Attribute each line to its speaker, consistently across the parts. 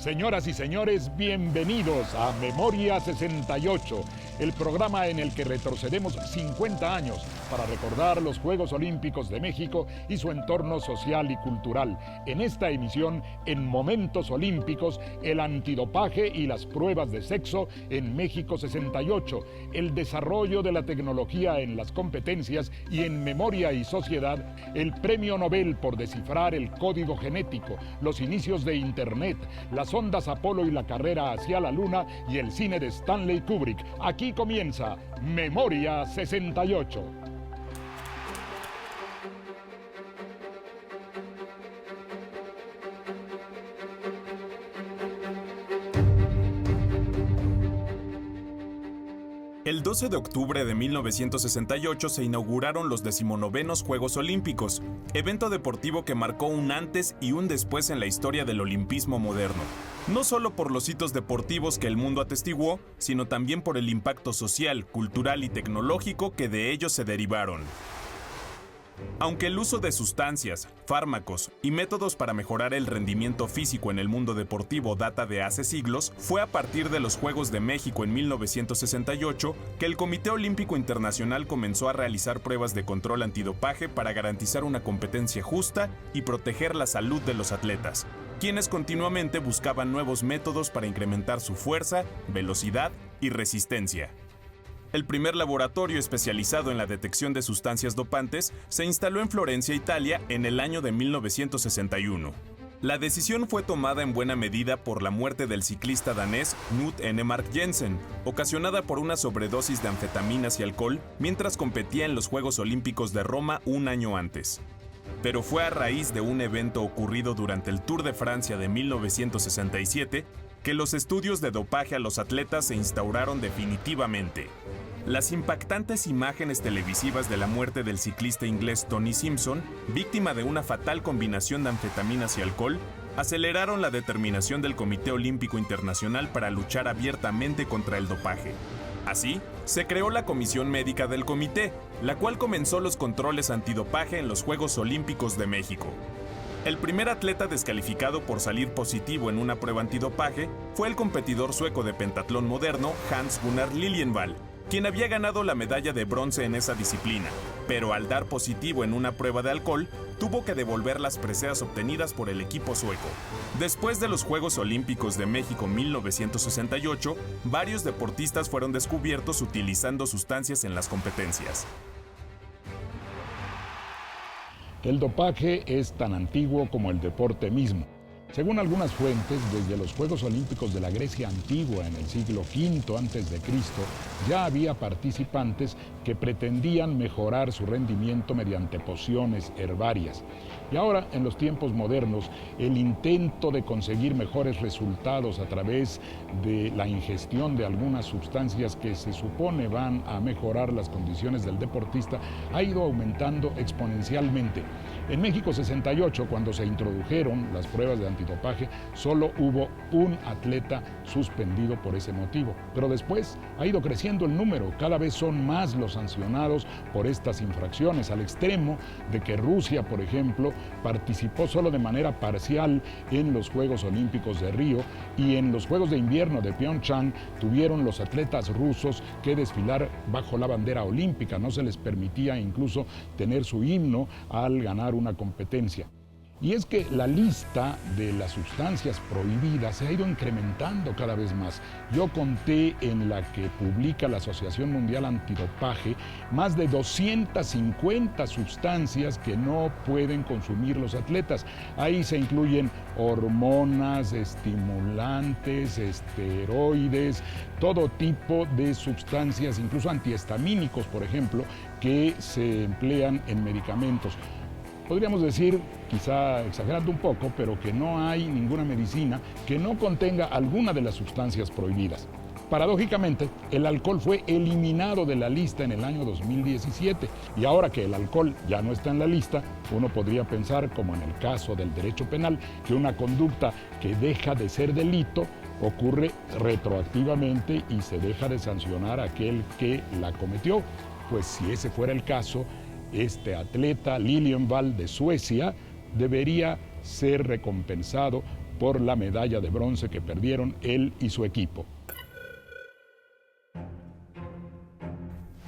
Speaker 1: Señoras y señores, bienvenidos a Memoria 68, el programa en el que retrocedemos 50 años para recordar los Juegos Olímpicos de México y su entorno social y cultural. En esta emisión, en Momentos Olímpicos, el antidopaje y las pruebas de sexo en México 68, el desarrollo de la tecnología en las competencias y en Memoria y Sociedad, el Premio Nobel por descifrar el código genético, los inicios de Internet, las ondas Apolo y la carrera hacia la Luna y el cine de Stanley Kubrick. Aquí comienza Memoria 68.
Speaker 2: El 12 de octubre de 1968 se inauguraron los 19º Juegos Olímpicos, evento deportivo que marcó un antes y un después en la historia del olimpismo moderno. No solo por los hitos deportivos que el mundo atestiguó, sino también por el impacto social, cultural y tecnológico que de ellos se derivaron. Aunque el uso de sustancias, fármacos y métodos para mejorar el rendimiento físico en el mundo deportivo data de hace siglos, fue a partir de los Juegos de México en 1968 que el Comité Olímpico Internacional comenzó a realizar pruebas de control antidopaje para garantizar una competencia justa y proteger la salud de los atletas, quienes continuamente buscaban nuevos métodos para incrementar su fuerza, velocidad y resistencia. El primer laboratorio especializado en la detección de sustancias dopantes se instaló en Florencia, Italia, en el año de 1961. La decisión fue tomada en buena medida por la muerte del ciclista danés Knut Enemark Jensen, ocasionada por una sobredosis de anfetaminas y alcohol mientras competía en los Juegos Olímpicos de Roma un año antes. Pero fue a raíz de un evento ocurrido durante el Tour de Francia de 1967 que los estudios de dopaje a los atletas se instauraron definitivamente. Las impactantes imágenes televisivas de la muerte del ciclista inglés Tony Simpson, víctima de una fatal combinación de anfetaminas y alcohol, aceleraron la determinación del Comité Olímpico Internacional para luchar abiertamente contra el dopaje. Así, se creó la Comisión Médica del Comité, la cual comenzó los controles antidopaje en los Juegos Olímpicos de México. El primer atleta descalificado por salir positivo en una prueba antidopaje fue el competidor sueco de pentatlón moderno Hans Gunnar Liljenvall, quien había ganado la medalla de bronce en esa disciplina, pero al dar positivo en una prueba de alcohol, tuvo que devolver las preseas obtenidas por el equipo sueco. Después de los Juegos Olímpicos de México 1968, varios deportistas fueron descubiertos utilizando sustancias en las competencias.
Speaker 1: El dopaje es tan antiguo como el deporte mismo. Según algunas fuentes, desde los Juegos Olímpicos de la Grecia antigua en el siglo V a.C., ya había participantes que pretendían mejorar su rendimiento mediante pociones herbarias. Y ahora, en los tiempos modernos, el intento de conseguir mejores resultados a través de la ingestión de algunas sustancias que se supone van a mejorar las condiciones del deportista ha ido aumentando exponencialmente. En México 68, cuando se introdujeron las pruebas de antidopaje, solo hubo un atleta suspendido por ese motivo. Pero después ha ido creciendo el número, cada vez son más los sancionados por estas infracciones, al extremo de que Rusia, por ejemplo, participó solo de manera parcial en los Juegos Olímpicos de Río, y en los Juegos de Invierno de Pyeongchang tuvieron los atletas rusos que desfilar bajo la bandera olímpica. No se les permitía incluso tener su himno al ganar una competencia. Y es que la lista de las sustancias prohibidas se ha ido incrementando cada vez más. Yo conté en la que publica la Asociación Mundial Antidopaje más de 250 sustancias que no pueden consumir los atletas. Ahí se incluyen hormonas, estimulantes, esteroides, todo tipo de sustancias, incluso antihistamínicos, por ejemplo, que se emplean en medicamentos. Podríamos decir, quizá exagerando un poco, pero que no hay ninguna medicina que no contenga alguna de las sustancias prohibidas. Paradójicamente, el alcohol fue eliminado de la lista en el año 2017 y ahora que el alcohol ya no está en la lista, uno podría pensar, como en el caso del derecho penal, que una conducta que deja de ser delito ocurre retroactivamente y se deja de sancionar a aquel que la cometió. Pues si ese fuera el caso, este atleta Liljenvall de Suecia debería ser recompensado por la medalla de bronce que perdieron él y su equipo.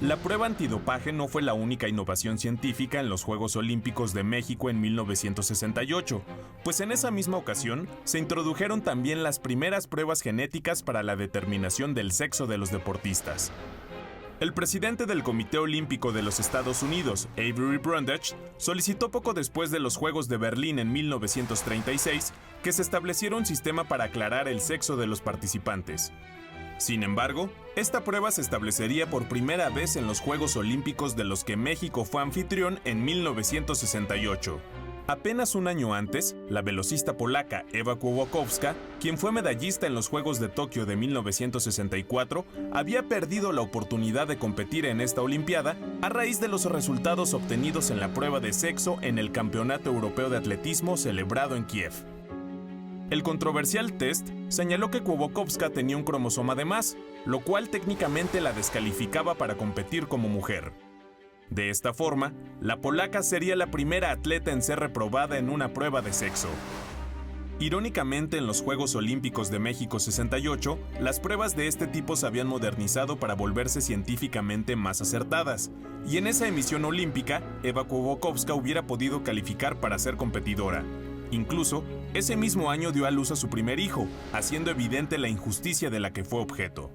Speaker 2: La prueba antidopaje no fue la única innovación científica en los Juegos Olímpicos de México en 1968, pues en esa misma ocasión se introdujeron también las primeras pruebas genéticas para la determinación del sexo de los deportistas. El presidente del Comité Olímpico de los Estados Unidos, Avery Brundage, solicitó poco después de los Juegos de Berlín en 1936 que se estableciera un sistema para aclarar el sexo de los participantes. Sin embargo, esta prueba se establecería por primera vez en los Juegos Olímpicos de los que México fue anfitrión en 1968. Apenas un año antes, la velocista polaca Ewa Kowalkowska, quien fue medallista en los Juegos de Tokio de 1964, había perdido la oportunidad de competir en esta Olimpiada a raíz de los resultados obtenidos en la prueba de sexo en el Campeonato Europeo de Atletismo celebrado en Kiev. El controversial test señaló que Kowalkowska tenía un cromosoma de más, lo cual técnicamente la descalificaba para competir como mujer. De esta forma, la polaca sería la primera atleta en ser reprobada en una prueba de sexo. Irónicamente, en los Juegos Olímpicos de México 68, las pruebas de este tipo se habían modernizado para volverse científicamente más acertadas, y en esa emisión olímpica, Ewa Kowalkowska hubiera podido calificar para ser competidora. Incluso, ese mismo año dio a luz a su primer hijo, haciendo evidente la injusticia de la que fue objeto.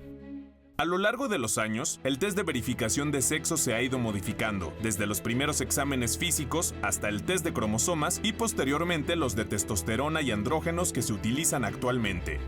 Speaker 2: A lo largo de los años, el test de verificación de sexo se ha ido modificando, desde los primeros exámenes físicos hasta el test de cromosomas y posteriormente los de testosterona y andrógenos que se utilizan actualmente.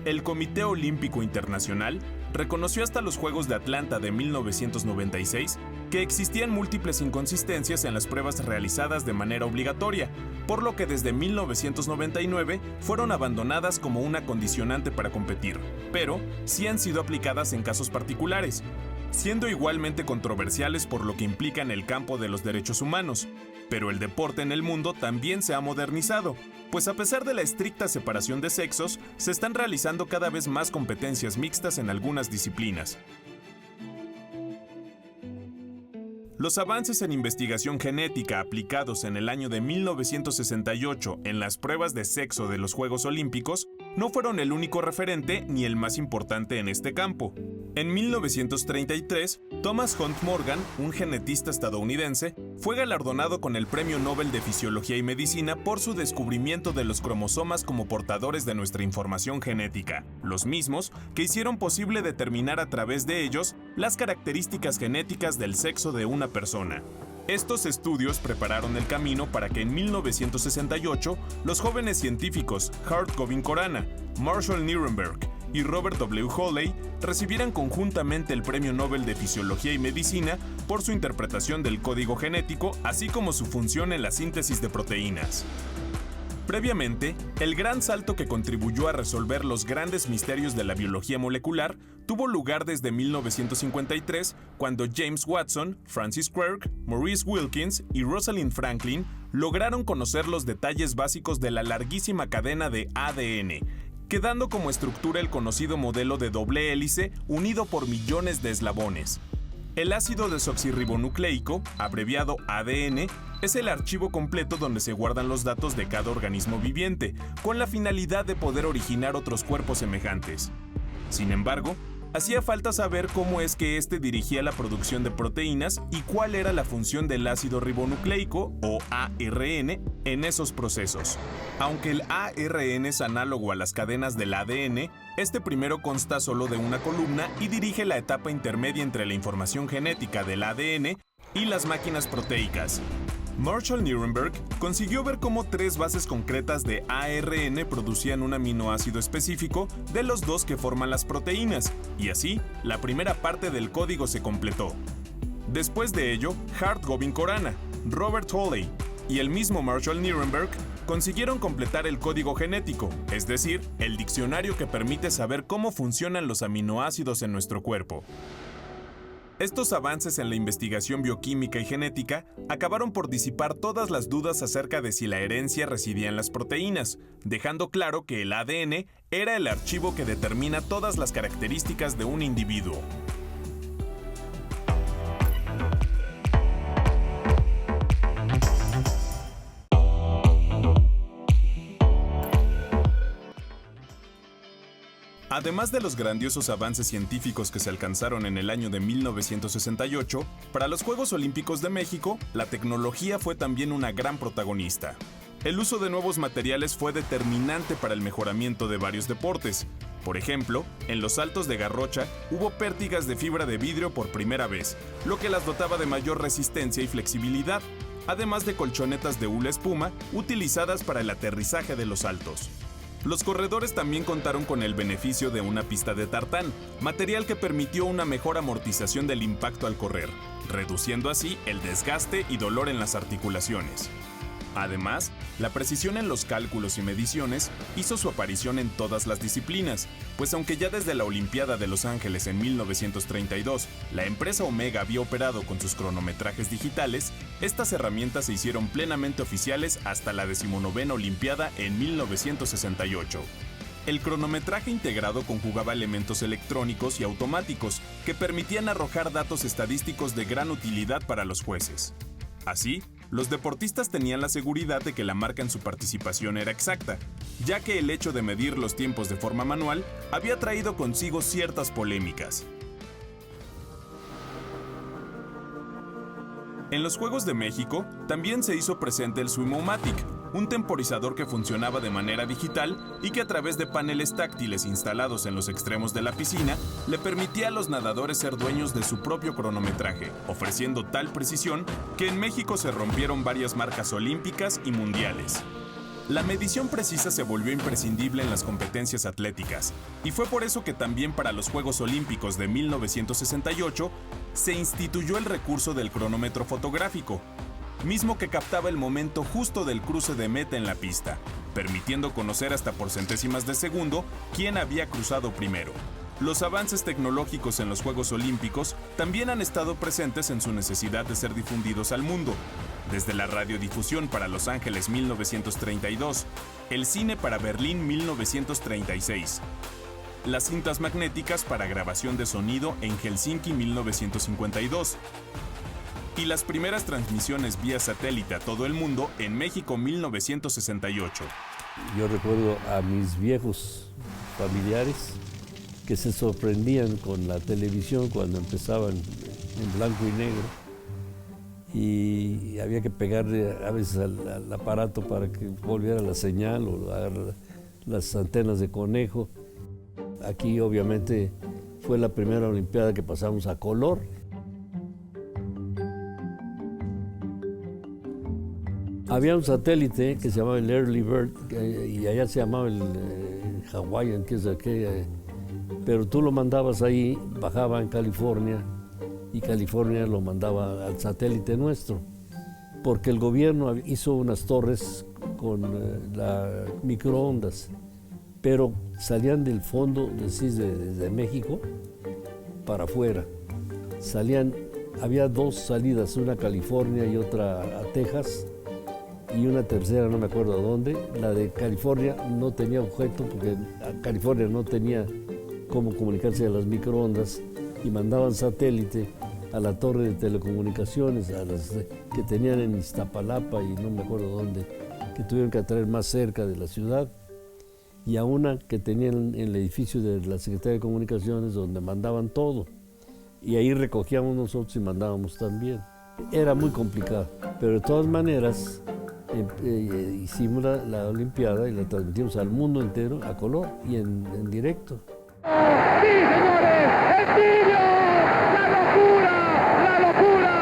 Speaker 2: El Comité Olímpico Internacional reconoció hasta los Juegos de Atlanta de 1996 que existían múltiples inconsistencias en las pruebas realizadas de manera obligatoria, por lo que desde 1999 fueron abandonadas como una condicionante para competir, pero sí han sido aplicadas en casos particulares, siendo igualmente controversiales por lo que implica en el campo de los derechos humanos. Pero el deporte en el mundo también se ha modernizado, pues a pesar de la estricta separación de sexos, se están realizando cada vez más competencias mixtas en algunas disciplinas. Los avances en investigación genética aplicados en el año de 1968 en las pruebas de sexo de los Juegos Olímpicos no fueron el único referente ni el más importante en este campo. En 1933, Thomas Hunt Morgan, un genetista estadounidense, fue galardonado con el Premio Nobel de Fisiología y Medicina por su descubrimiento de los cromosomas como portadores de nuestra información genética, los mismos que hicieron posible determinar a través de ellos las características genéticas del sexo de una persona. Estos estudios prepararon el camino para que en 1968 los jóvenes científicos Hart Gobin-Khorana, Marshall Nirenberg y Robert W. Hawley recibieran conjuntamente el Premio Nobel de Fisiología y Medicina por su interpretación del código genético, así como su función en la síntesis de proteínas. Previamente, el gran salto que contribuyó a resolver los grandes misterios de la biología molecular tuvo lugar desde 1953, cuando James Watson, Francis Crick, Maurice Wilkins y Rosalind Franklin lograron conocer los detalles básicos de la larguísima cadena de ADN, quedando como estructura el conocido modelo de doble hélice unido por millones de eslabones. El ácido desoxirribonucleico, abreviado ADN, es el archivo completo donde se guardan los datos de cada organismo viviente, con la finalidad de poder originar otros cuerpos semejantes. Sin embargo, hacía falta saber cómo es que este dirigía la producción de proteínas y cuál era la función del ácido ribonucleico, o ARN, en esos procesos. Aunque el ARN es análogo a las cadenas del ADN, este primero consta solo de una columna y dirige la etapa intermedia entre la información genética del ADN y las máquinas proteicas. Marshall Nirenberg consiguió ver cómo tres bases concretas de ARN producían un aminoácido específico de los dos que forman las proteínas, y así, la primera parte del código se completó. Después de ello, Hart Gobin-Khorana, Robert Hawley y el mismo Marshall Nirenberg consiguieron completar el código genético, es decir, el diccionario que permite saber cómo funcionan los aminoácidos en nuestro cuerpo. Estos avances en la investigación bioquímica y genética acabaron por disipar todas las dudas acerca de si la herencia residía en las proteínas, dejando claro que el ADN era el archivo que determina todas las características de un individuo. Además de los grandiosos avances científicos que se alcanzaron en el año de 1968, para los Juegos Olímpicos de México, la tecnología fue también una gran protagonista. El uso de nuevos materiales fue determinante para el mejoramiento de varios deportes. Por ejemplo, en los saltos de garrocha hubo pértigas de fibra de vidrio por primera vez, lo que las dotaba de mayor resistencia y flexibilidad, además de colchonetas de hula espuma utilizadas para el aterrizaje de los saltos. Los corredores también contaron con el beneficio de una pista de tartán, material que permitió una mejor amortización del impacto al correr, reduciendo así el desgaste y dolor en las articulaciones. Además, la precisión en los cálculos y mediciones hizo su aparición en todas las disciplinas, pues aunque ya desde la Olimpiada de Los Ángeles en 1932 la empresa Omega había operado con sus cronometrajes digitales, estas herramientas se hicieron plenamente oficiales hasta la 19ª Olimpiada en 1968. El cronometraje integrado conjugaba elementos electrónicos y automáticos que permitían arrojar datos estadísticos de gran utilidad para los jueces. Así, los deportistas tenían la seguridad de que la marca en su participación era exacta, ya que el hecho de medir los tiempos de forma manual había traído consigo ciertas polémicas. En los Juegos de México también se hizo presente el Swim-O-Matic, un temporizador que funcionaba de manera digital y que a través de paneles táctiles instalados en los extremos de la piscina le permitía a los nadadores ser dueños de su propio cronometraje, ofreciendo tal precisión que en México se rompieron varias marcas olímpicas y mundiales. La medición precisa se volvió imprescindible en las competencias atléticas, y fue por eso que también para los Juegos Olímpicos de 1968 se instituyó el recurso del cronómetro fotográfico, mismo que captaba el momento justo del cruce de meta en la pista, permitiendo conocer hasta por centésimas de segundo quién había cruzado primero. Los avances tecnológicos en los Juegos Olímpicos también han estado presentes en su necesidad de ser difundidos al mundo, desde la radiodifusión para Los Ángeles 1932, el cine para Berlín 1936, las cintas magnéticas para grabación de sonido en Helsinki 1952, y las primeras transmisiones vía satélite a todo el mundo en México 1968.
Speaker 3: Yo recuerdo a mis viejos familiares que se sorprendían con la televisión cuando empezaban en blanco y negro y había que pegarle a veces al aparato para que volviera la señal o las antenas de conejo. Aquí obviamente fue la primera Olimpiada que pasamos a color. Había un satélite que se llamaba el Early Bird y allá se llamaba el Hawaiian, que es aquel, pero tú lo mandabas ahí, bajaba en California y California lo mandaba al satélite nuestro, porque el gobierno hizo unas torres con microondas, pero salían del fondo de México para afuera. Había dos salidas, una a California y otra a Texas, y una tercera, no me acuerdo a dónde. La de California no tenía objeto porque California no tenía cómo comunicarse a las microondas y mandaban satélite a la torre de telecomunicaciones, a las que tenían en Iztapalapa y no me acuerdo dónde, que tuvieron que traer más cerca de la ciudad, y a una que tenían en el edificio de la Secretaría de Comunicaciones donde mandaban todo. Y ahí recogíamos nosotros y mandábamos también. Era muy complicado, pero de todas maneras hicimos la Olimpiada y la transmitimos al mundo entero a color y en directo.
Speaker 4: ¡Sí, señores! ¡El tibio! ¡La locura!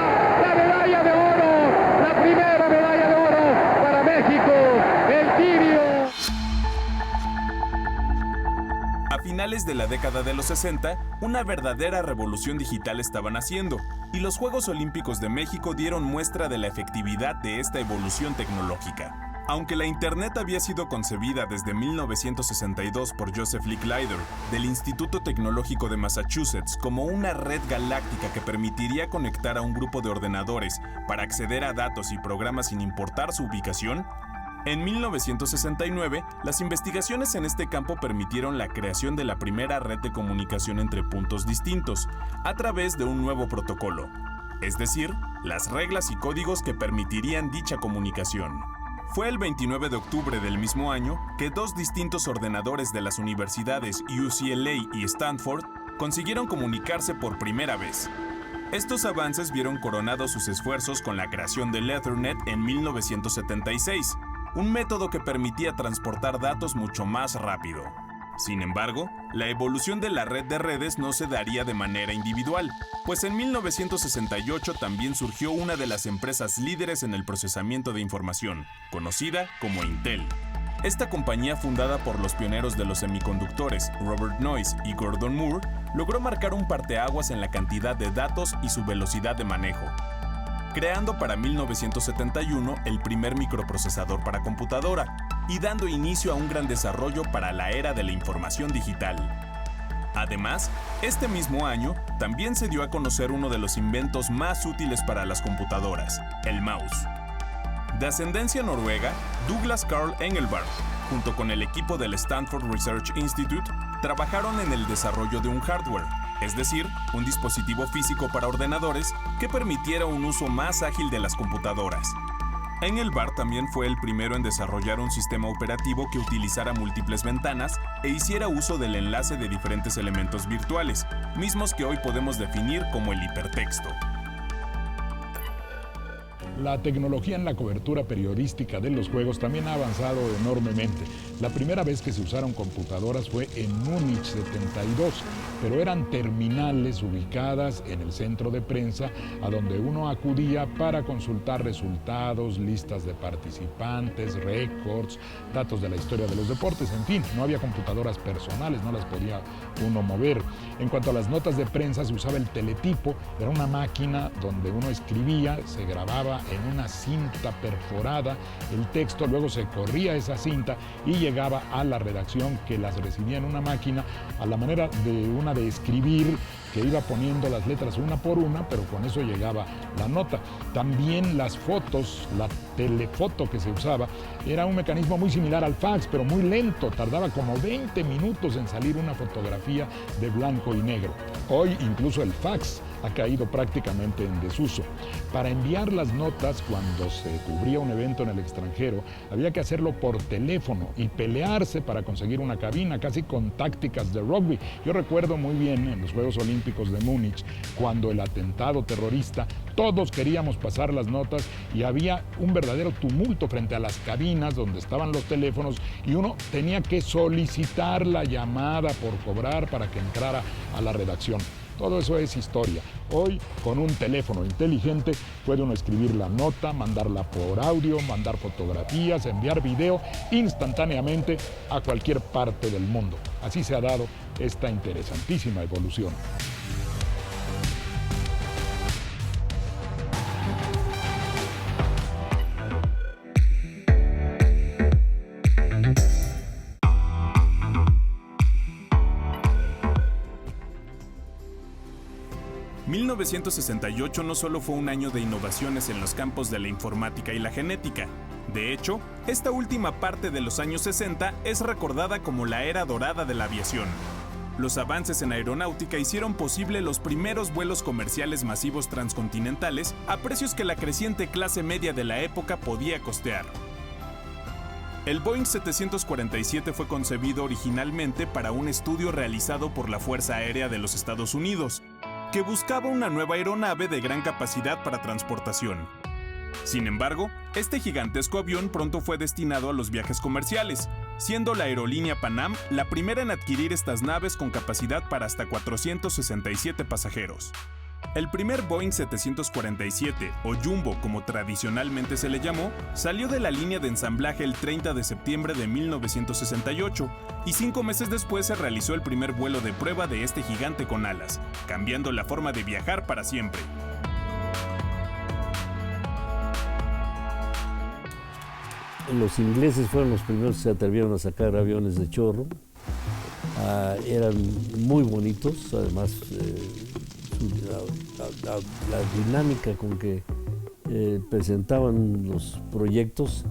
Speaker 4: ¡La medalla de oro! ¡La primera medalla de oro para México! ¡El tibio!
Speaker 2: A finales de la década de los 60, una verdadera revolución digital estaba naciendo, y los Juegos Olímpicos de México dieron muestra de la efectividad de esta evolución tecnológica. Aunque la Internet había sido concebida desde 1962 por Joseph Licklider, del Instituto Tecnológico de Massachusetts, como una red galáctica que permitiría conectar a un grupo de ordenadores para acceder a datos y programas sin importar su ubicación, en 1969, las investigaciones en este campo permitieron la creación de la primera red de comunicación entre puntos distintos, a través de un nuevo protocolo, es decir, las reglas y códigos que permitirían dicha comunicación. Fue el 29 de octubre del mismo año que dos distintos ordenadores de las universidades UCLA y Stanford consiguieron comunicarse por primera vez. Estos avances vieron coronados sus esfuerzos con la creación del Ethernet en 1976, un método que permitía transportar datos mucho más rápido. Sin embargo, la evolución de la red de redes no se daría de manera individual, pues en 1968 también surgió una de las empresas líderes en el procesamiento de información, conocida como Intel. Esta compañía, fundada por los pioneros de los semiconductores, Robert Noyce y Gordon Moore, logró marcar un parteaguas en la cantidad de datos y su velocidad de manejo, creando para 1971 el primer microprocesador para computadora y dando inicio a un gran desarrollo para la era de la información digital. Además, este mismo año también se dio a conocer uno de los inventos más útiles para las computadoras, el mouse. De ascendencia noruega, Douglas Carl Engelbart, junto con el equipo del Stanford Research Institute, trabajaron en el desarrollo de un hardware, es decir, un dispositivo físico para ordenadores que permitiera un uso más ágil de las computadoras. Engelbart también fue el primero en desarrollar un sistema operativo que utilizara múltiples ventanas e hiciera uso del enlace de diferentes elementos virtuales, mismos que hoy podemos definir como el hipertexto.
Speaker 1: La tecnología en la cobertura periodística de los juegos también ha avanzado enormemente. La primera vez que se usaron computadoras fue en Múnich 72, pero eran terminales ubicadas en el centro de prensa a donde uno acudía para consultar resultados, listas de participantes, récords, datos de la historia de los deportes, en fin, no había computadoras personales, no las podía uno mover. En cuanto a las notas de prensa, se usaba el teletipo, era una máquina donde uno escribía, se grababa en una cinta perforada el texto, luego se corría esa cinta y llegaba a la redacción que las recibía en una máquina a la manera de una de escribir, que iba poniendo las letras una por una, pero con eso llegaba la nota. También las fotos, la telefoto que se usaba, era un mecanismo muy similar al fax, pero muy lento, tardaba como 20 minutos en salir una fotografía de blanco y negro. Hoy incluso el fax ha caído prácticamente en desuso. Para enviar las notas cuando se cubría un evento en el extranjero, había que hacerlo por teléfono y pelearse para conseguir una cabina, casi con tácticas de rugby. Yo recuerdo muy bien en los Juegos Olímpicos de Múnich, cuando el atentado terrorista, todos queríamos pasar las notas y había un verdadero tumulto frente a las cabinas donde estaban los teléfonos y uno tenía que solicitar la llamada por cobrar para que entrara a la redacción. Todo eso es historia. Hoy, con un teléfono inteligente, puede uno escribir la nota, mandarla por audio, mandar fotografías, enviar video instantáneamente a cualquier parte del mundo. Así se ha dado esta interesantísima evolución.
Speaker 2: En 1968 no solo fue un año de innovaciones en los campos de la informática y la genética. De hecho, esta última parte de los años 60 es recordada como la era dorada de la aviación. Los avances en aeronáutica hicieron posible los primeros vuelos comerciales masivos transcontinentales a precios que la creciente clase media de la época podía costear. El Boeing 747 fue concebido originalmente para un estudio realizado por la Fuerza Aérea de los Estados Unidos, que buscaba una nueva aeronave de gran capacidad para transportación. Sin embargo, este gigantesco avión pronto fue destinado a los viajes comerciales, siendo la aerolínea Pan Am la primera en adquirir estas naves con capacidad para hasta 467 pasajeros. El primer Boeing 747, o Jumbo como tradicionalmente se le llamó, salió de la línea de ensamblaje el 30 de septiembre de 1968 y 5 meses después se realizó el primer vuelo de prueba de este gigante con alas, cambiando la forma de viajar para siempre.
Speaker 3: Los ingleses fueron los primeros que se atrevieron a sacar aviones de chorro. Eran muy bonitos, además la dinámica con que presentaban los proyectos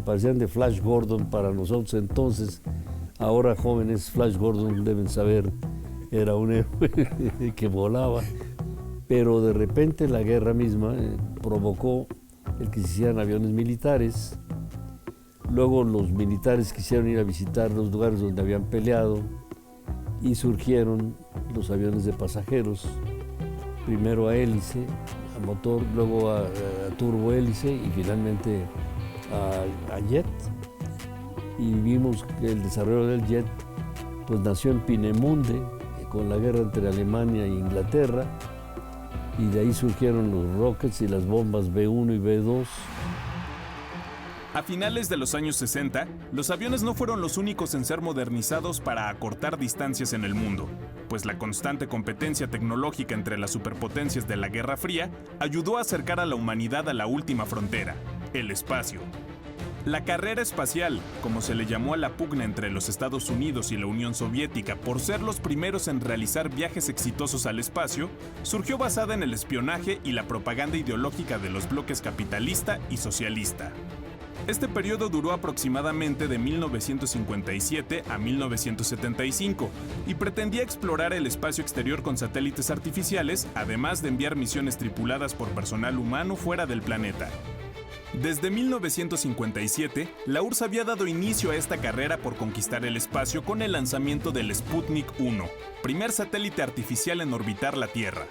Speaker 3: parecían de Flash Gordon para nosotros entonces. Ahora jóvenes, Flash Gordon deben saber, era un héroe que volaba, pero de repente la guerra misma provocó el que se hicieran aviones militares Luego los militares quisieron ir a visitar los lugares donde habían peleado y surgieron los aviones de pasajeros, primero a hélice, a motor, luego a turbohélice y finalmente a jet. Y vimos que el desarrollo del jet pues nació en Peenemünde, con la guerra entre Alemania e Inglaterra, y de ahí surgieron los rockets y las bombas B-1 y B-2.
Speaker 2: A finales de los años 60, los aviones no fueron los únicos en ser modernizados para acortar distancias en el mundo, pues la constante competencia tecnológica entre las superpotencias de la Guerra Fría ayudó a acercar a la humanidad a la última frontera, el espacio. La carrera espacial, como se le llamó a la pugna entre los Estados Unidos y la Unión Soviética por ser los primeros en realizar viajes exitosos al espacio, surgió basada en el espionaje y la propaganda ideológica de los bloques capitalista y socialista. Este periodo duró aproximadamente de 1957 a 1975 y pretendía explorar el espacio exterior con satélites artificiales, además de enviar misiones tripuladas por personal humano fuera del planeta. Desde 1957, la URSS había dado inicio a esta carrera por conquistar el espacio con el lanzamiento del Sputnik 1, primer satélite artificial en orbitar la Tierra.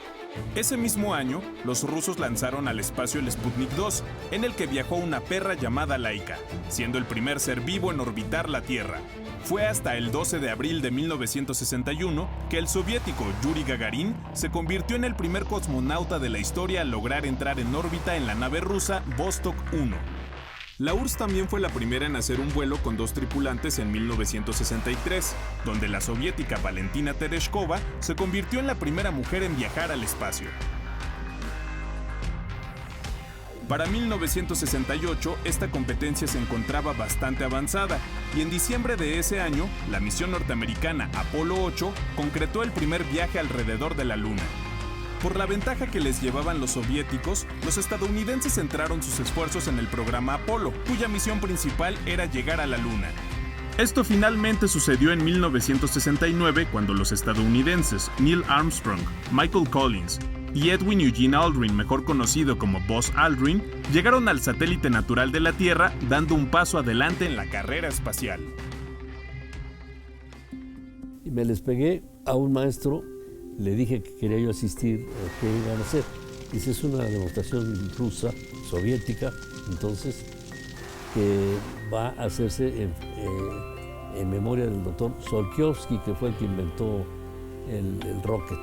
Speaker 2: Ese mismo año, los rusos lanzaron al espacio el Sputnik 2, en el que viajó una perra llamada Laika, siendo el primer ser vivo en orbitar la Tierra. Fue hasta el 12 de abril de 1961 que el soviético Yuri Gagarin se convirtió en el primer cosmonauta de la historia al lograr entrar en órbita en la nave rusa Vostok 1. La URSS también fue la primera en hacer un vuelo con 2 tripulantes en 1963, donde la soviética Valentina Tereshkova se convirtió en la primera mujer en viajar al espacio. Para 1968, esta competencia se encontraba bastante avanzada y en diciembre de ese año, la misión norteamericana Apolo 8 concretó el primer viaje alrededor de la Luna. Por la ventaja que les llevaban los soviéticos, los estadounidenses centraron sus esfuerzos en el programa Apolo, cuya misión principal era llegar a la Luna. Esto finalmente sucedió en 1969 cuando los estadounidenses Neil Armstrong, Michael Collins y Edwin Eugene Aldrin, mejor conocido como Buzz Aldrin, llegaron al satélite natural de la Tierra, dando un paso adelante en la carrera espacial.
Speaker 3: Y me les pegué a un maestro, le dije que quería yo asistir, qué iban a hacer. Dice, es una demostración rusa, soviética, entonces, que va a hacerse en memoria del doctor Tsiolkovsky, que fue el que inventó el rocket.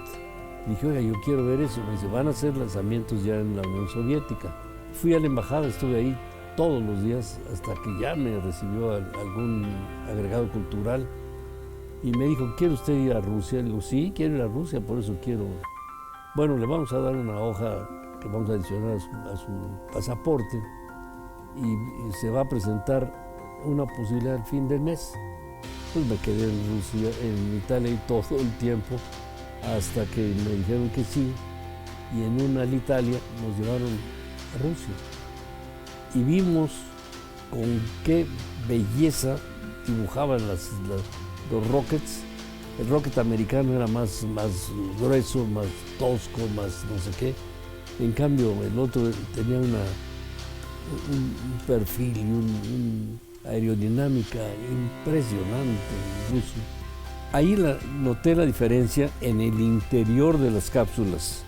Speaker 3: Dije, oiga, yo quiero ver eso. Me dice, van a hacer lanzamientos ya en la Unión Soviética. Fui a la embajada, estuve ahí todos los días hasta que ya me recibió algún agregado cultural y me dijo, ¿quiere usted ir a Rusia? Le digo, sí, quiero ir a Rusia, por eso quiero. Bueno, le vamos a dar una hoja que vamos a adicionar a su pasaporte y se va a presentar una posibilidad al fin del mes. Pues me quedé en Rusia, en Italia y todo el tiempo, hasta que me dijeron que sí, y en una Alitalia nos llevaron a Rusia. Y vimos con qué belleza dibujaban los rockets. El rocket americano era más grueso, más tosco, más no sé qué. En cambio, el otro tenía un perfil y una aerodinámica impresionante incluso. Ahí noté la diferencia en el interior de las cápsulas.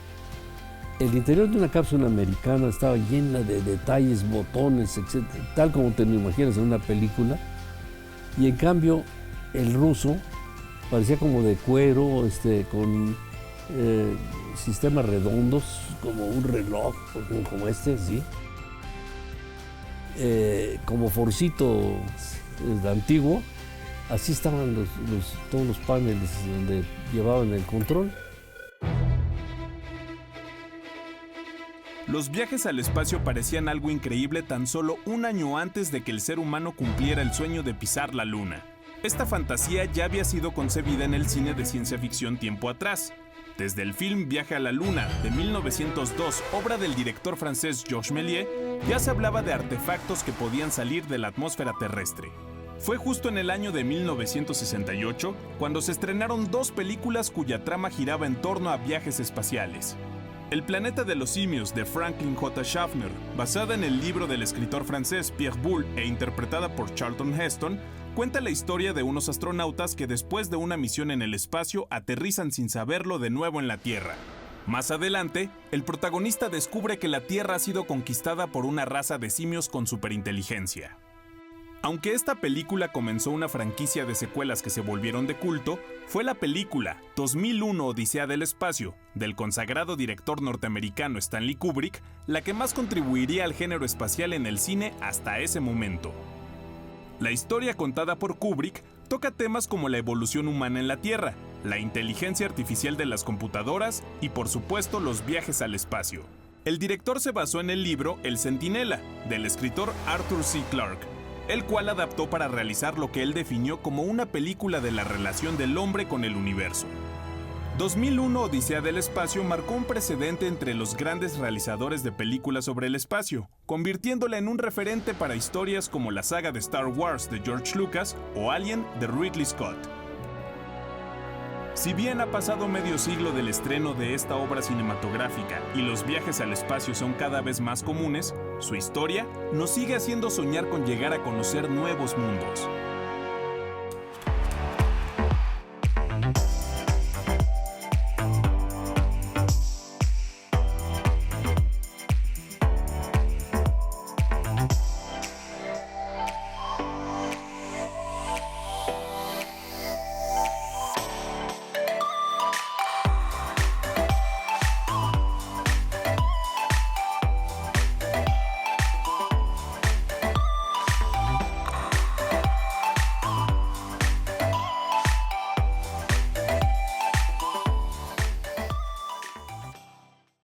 Speaker 3: El interior de una cápsula americana estaba llena de detalles, botones, etc., tal como te lo imaginas en una película. Y en cambio, el ruso parecía como de cuero, con sistemas redondos, como un reloj, como este, ¿sí? Como forcito antiguo. Así estaban todos los paneles donde llevaban el control.
Speaker 2: Los viajes al espacio parecían algo increíble tan solo un año antes de que el ser humano cumpliera el sueño de pisar la Luna. Esta fantasía ya había sido concebida en el cine de ciencia ficción tiempo atrás. Desde el film Viaje a la Luna, de 1902, obra del director francés Georges Méliès, ya se hablaba de artefactos que podían salir de la atmósfera terrestre. Fue justo en el año de 1968 cuando se estrenaron 2 películas cuya trama giraba en torno a viajes espaciales. El planeta de los simios de Franklin J. Schaffner, basada en el libro del escritor francés Pierre Boulle e interpretada por Charlton Heston, cuenta la historia de unos astronautas que después de una misión en el espacio aterrizan sin saberlo de nuevo en la Tierra. Más adelante, el protagonista descubre que la Tierra ha sido conquistada por una raza de simios con superinteligencia. Aunque esta película comenzó una franquicia de secuelas que se volvieron de culto, fue la película 2001 Odisea del Espacio, del consagrado director norteamericano Stanley Kubrick, la que más contribuiría al género espacial en el cine hasta ese momento. La historia contada por Kubrick toca temas como la evolución humana en la Tierra, la inteligencia artificial de las computadoras y, por supuesto, los viajes al espacio. El director se basó en el libro El Centinela, del escritor Arthur C. Clarke, el cual adaptó para realizar lo que él definió como una película de la relación del hombre con el universo. 2001 Odisea del Espacio marcó un precedente entre los grandes realizadores de películas sobre el espacio, convirtiéndola en un referente para historias como la saga de Star Wars de George Lucas o Alien de Ridley Scott. Si bien ha pasado medio siglo del estreno de esta obra cinematográfica y los viajes al espacio son cada vez más comunes, su historia nos sigue haciendo soñar con llegar a conocer nuevos mundos.